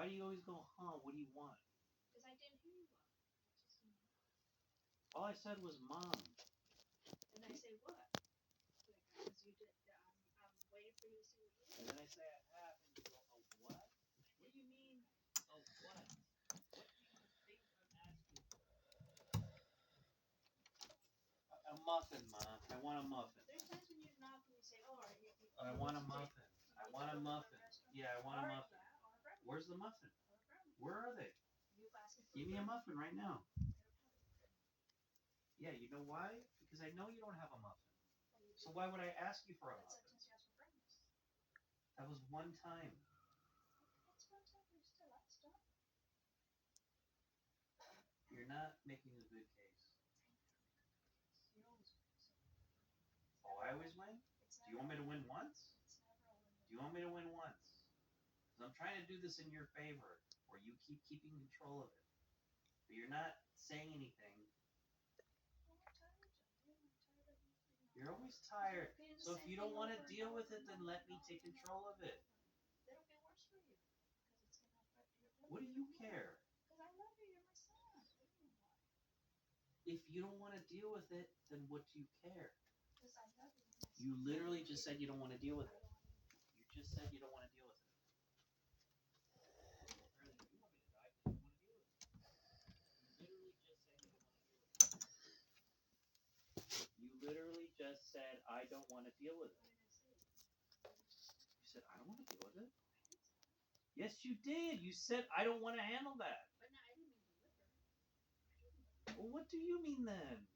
Why do you always go, huh? What do you want? Because I didn't hear you well. All I said was mom. And I say what? Because you did. I'm waiting for you to say what you And then I say I have, and you go, oh what? What do you mean? Oh what? What do you think I'm asking for? A muffin, Mom. I want a muffin. There's times when you knock and you say, oh, are you? I want a muffin. I want a muffin. Yeah, I want a muffin. Yeah, Where's the muffin? Where are they? Give me a muffin right now. Yeah, you know why? Because I know you don't have a muffin. So why would I ask you for a muffin? That was one time. You're not making a good case. Oh, I always win? Do you want me to win once? Do you want me to win once? Because I'm trying to do this in your favor, where you keep keeping control of it. But you're not saying anything. You're always tired. So if you don't want to deal with it, then let me take control of it. It'll get worse for you. What do you care? Because I love you. You're my son. If you don't want to deal with it, then what do you care? Because I love you. You literally just said you don't want to deal with it. You just said you don't want to deal with it. You literally just said I don't want to deal with it. You said I don't want to deal with it. Yes, you did. You said I don't want to handle that. But no, I didn't mean deliver. Well, what do you mean then?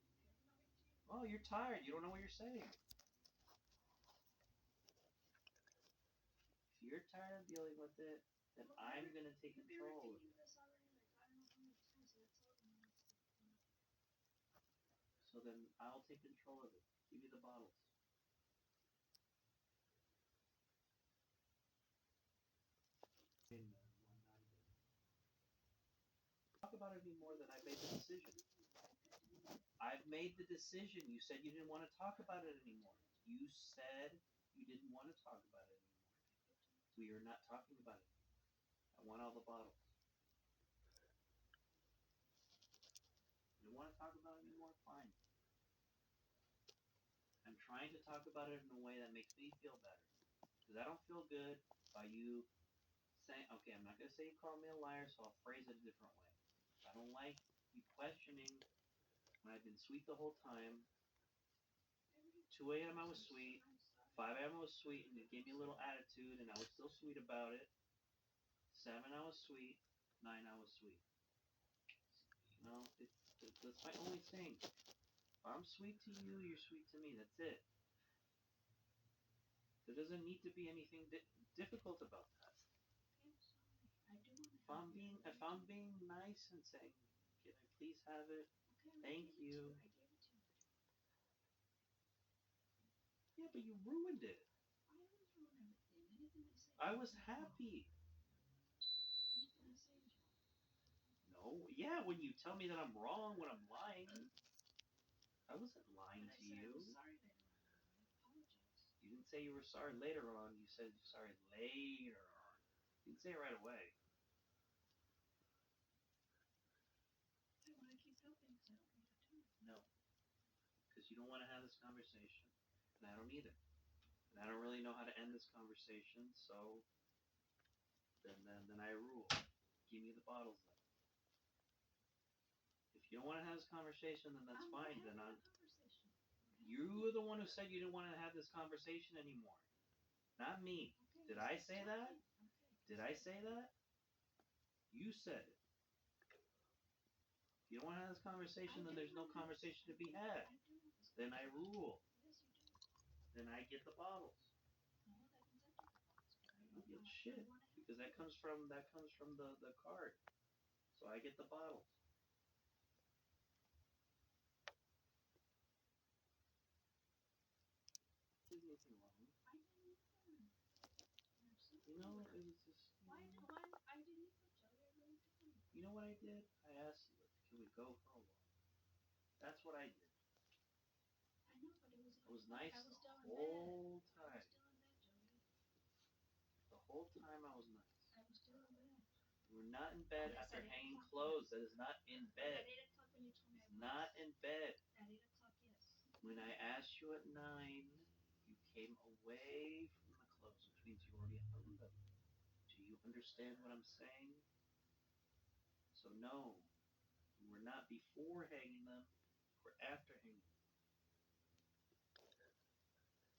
Oh, you're tired. You don't know what you're saying. If you're tired of dealing with it, then I'm going to take control of it. So then I'll take control of it. Give me the bottles. Talk about it anymore than I made the decision. I've made the decision. You said you didn't want to talk about it anymore. You said you didn't want to talk about it anymore. We are not talking about it. I want all the bottles. You don't want to talk about it anymore? Fine. I'm trying to talk about it in a way that makes me feel better. Because I don't feel good by you saying, okay, I'm not going to say you called me a liar, so I'll phrase it a different way. I don't like you questioning when I've been sweet the whole time. 2 a.m. I was sweet. 5 a.m. I was sweet, and you gave me a little attitude, and I was still sweet about it. 7 I was sweet. 9 I was sweet. You know, that's my only thing. If I'm sweet to you, you're sweet to me. That's it. There doesn't need to be anything difficult about that. If I'm being nice and saying, can I please have it? Thank you. Yeah, but you ruined it. I was happy. No, yeah, when you tell me that I'm wrong, when I'm lying. I wasn't lying to you. You didn't say you were sorry later on. You said you're sorry later on. You didn't say it right away. No, because you don't want to have this conversation, and I don't either. And I don't really know how to end this conversation, so then I rule. Give me the bottles then. If you don't want to have this conversation, then that's fine. Then you're the one who said you didn't want to have this conversation anymore. Not me. Did I say that? Did I say that? You said it. If you don't want to have this conversation, then there's no conversation to be had. Then I rule. Then I get the bottles. I don't get shit because that comes from the card. So I get the bottles. There's nothing wrong. You know, it was just. You know what I did? I asked you, can we go for a walk? That's what I did. I was nice the whole time. The whole time I was nice. not in bed Yes, after at 8 hanging o'clock, clothes. yes. That is not in At bed. 8 o'clock when you told me I was. Not in bed. At 8 o'clock, yes. When I asked you at 9, you came away from the clothes, which means you already hung them. Do you understand what I'm saying? So no, you were not before hanging them, you were after hanging them.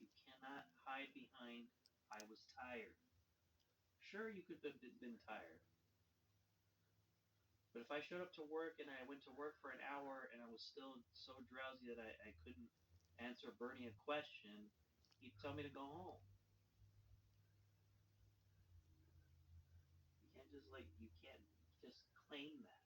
You cannot hide behind, I was tired. Sure, you could have been tired. But if I showed up to work and I went to work for an hour and I was still so drowsy that I couldn't answer Bernie a question, he'd tell me to go home. You can't just claim that.